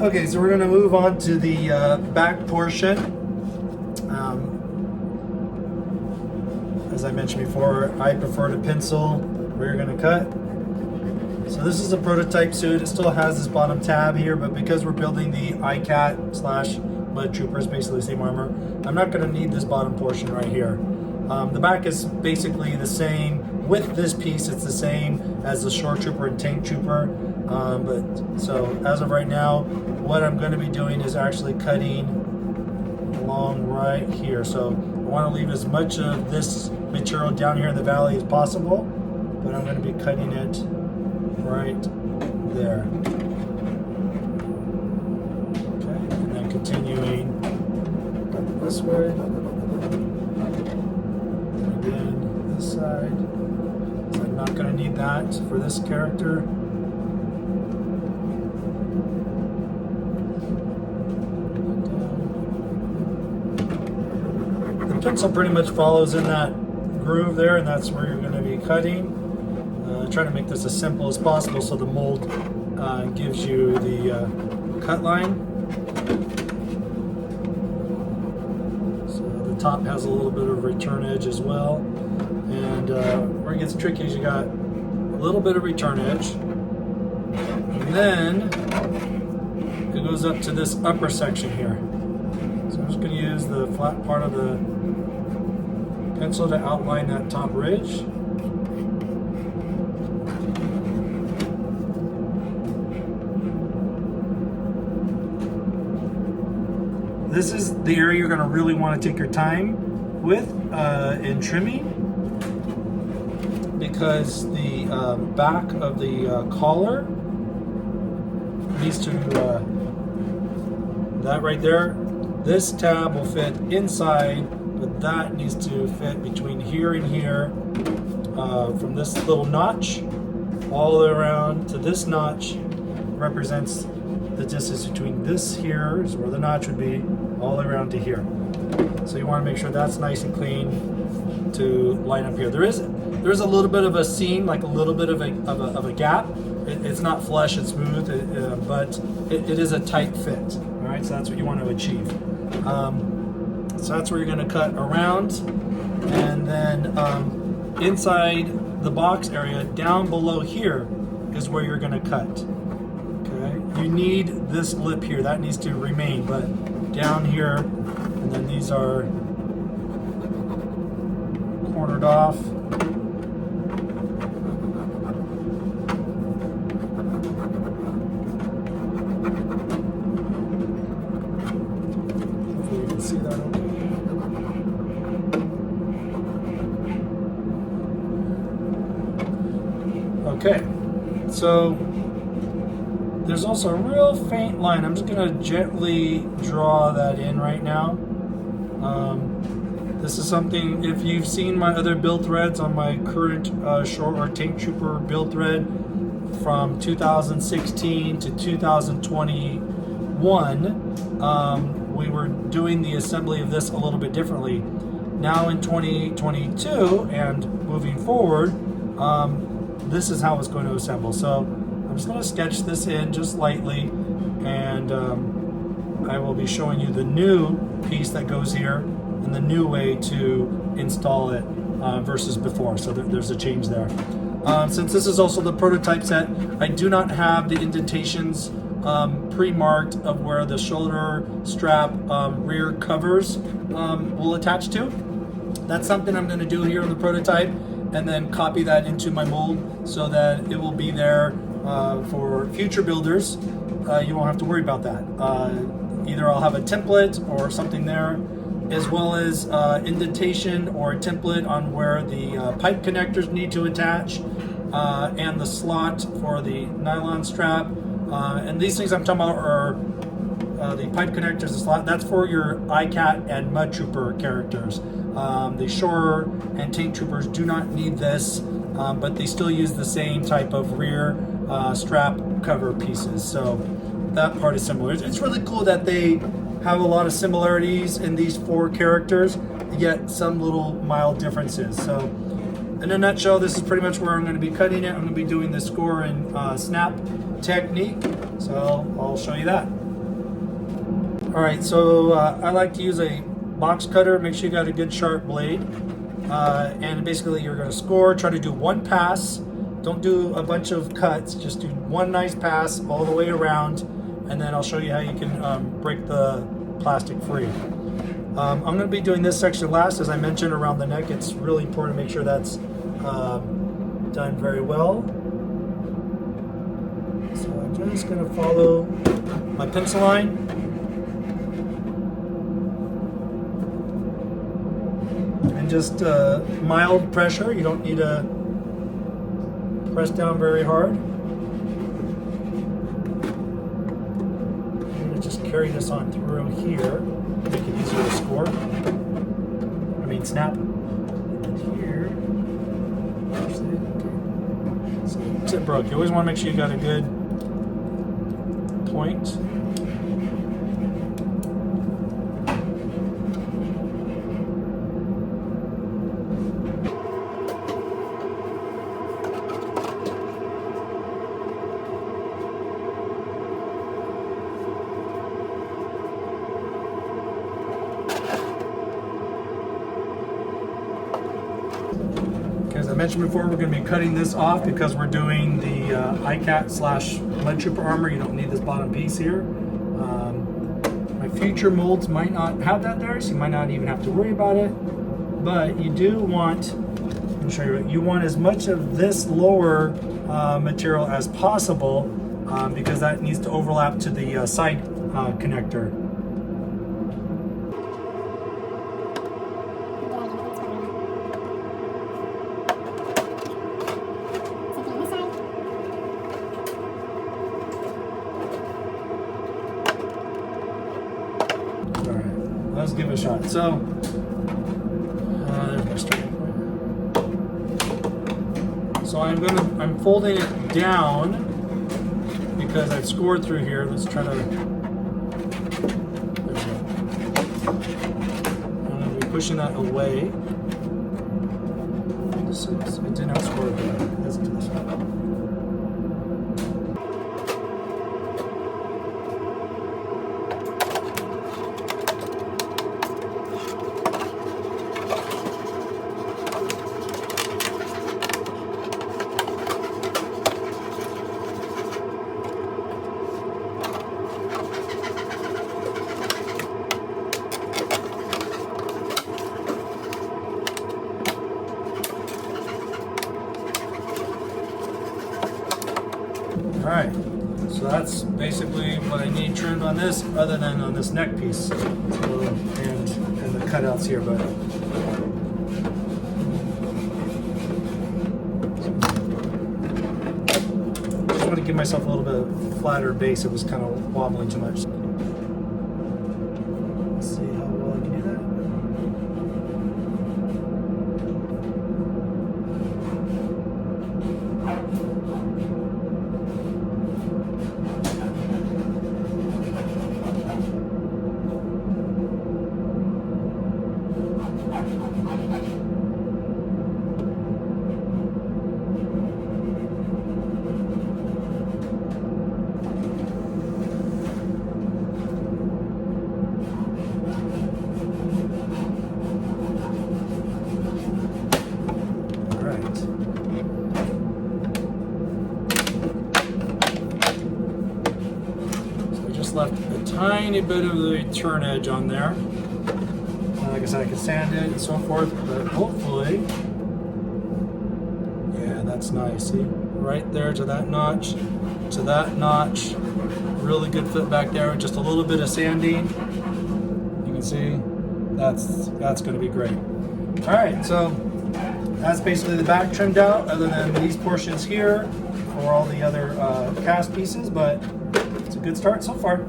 Okay, so we're going to move on to the back portion. As I mentioned before, I prefer to pencil where you're going to cut. So this is a prototype suit. It still has this bottom tab here, but because we're building the ICAT / Mud Troopers, basically the same armor, I'm not going to need this bottom portion right here. The back is basically the same. With this piece, it's the same as the Shore Trooper and Tank Trooper. So as of right now, what I'm going to be doing is actually cutting along right here. So I want to leave as much of this material down here in the valley as possible, but I'm going to be cutting it right there. Okay, and then continuing this way. Again, this side. So I'm not going to need that for this character. The pencil pretty much follows in that groove there, and that's where you're going to be cutting. Try to make this as simple as possible so the mold gives you the cut line. So the top has a little bit of return edge as well. And where it gets tricky is you got a little bit of return edge. And then it goes up to this upper section here. So I'm just going to use the flat part of the pencil to outline that top ridge. This is the area you're going to really want to take your time with in trimming, because the back of the collar needs to, that right there, this tab will fit inside, but that needs to fit between here and here, from this little notch all the way around to this notch represents the distance between this here is where the notch would be, all the way around to here. So you want to make sure that's nice and clean to line up here. There is a little bit of a seam, like a little bit of a gap. It's not flush and smooth, but it is a tight fit. All right, so that's what you want to achieve. So that's where you're going to cut around, and then inside the box area down below here is where you're going to cut. Okay, you need this lip here, that needs to remain, but down here, and then these are cornered off. Hopefully you can see that okay. Okay, so there's also a real faint line. I'm just going to gently draw that in right now. This is something, if you've seen my other build threads on my current Shore or Tank Trooper build thread from 2016 to 2021, we were doing the assembly of this a little bit differently. Now in 2022 and moving forward, this is how it's going to assemble. So I'm just going to sketch this in just lightly, and I will be showing you the new piece that goes here and the new way to install it versus before. So there's a change there. Since this is also the prototype set, I do not have the indentations pre-marked of where the shoulder strap rear covers will attach to. That's something I'm going to do here on the prototype, and then copy that into my mold so that it will be there for future builders. You won't have to worry about that. Either I'll have a template or something there, as well as indentation or a template on where the pipe connectors need to attach, and the slot for the nylon strap. And these things I'm talking about are the pipe connectors, the slot. That's for your ICAT and Mud Trooper characters. The Shore and Tank Troopers do not need this, but they still use the same type of rear strap cover pieces. So that part is similar. It's really cool that they have a lot of similarities in these four characters, yet some little mild differences. So in a nutshell, this is pretty much where I'm going to be cutting it. I'm going to be doing the score and snap technique. So I'll show you that. All right, so I like to use a box cutter. Make sure you got a good sharp blade. And basically you're gonna score, try to do one pass. Don't do a bunch of cuts, just do one nice pass all the way around, and then I'll show you how you can break the plastic free. I'm going to be doing this section last, as I mentioned, around the neck. It's really important to make sure that's done very well. So I'm just going to follow my pencil line. And just mild pressure. You don't need to press down very hard. I'm going to just carry this on through here. Make it easier to score. Snap. And here. So tip broke. You always want to make sure you got a good point. As I mentioned before, we're going to be cutting this off because we're doing the ICAT / lead trooper armor. You don't need this bottom piece here. My future molds might not have that there, so you might not even have to worry about it. But you do want, let me show you, you want as much of this lower material as possible because that needs to overlap to the side connector. Let's give it a shot. So, there's my starting point. So I'm folding it down because I've scored through here. Let's try to. There we go. I'm going to be pushing that away. So it did not score good. Let's do this. All right, so that's basically what I need trimmed on this, other than on this neck piece, so, and the cutouts here. But I just want to give myself a little bit of flatter base. It was kind of wobbling too much. Let's see how well I can do that. Left a tiny bit of the turn edge on there. Like I said, I can sand it and so forth, but hopefully, yeah, that's nice. See, right there to that notch, really good fit back there with just a little bit of sanding. You can see that's going to be great. All right, so that's basically the back trimmed out, other than these portions here for all the other cast pieces, but it's a good start so far.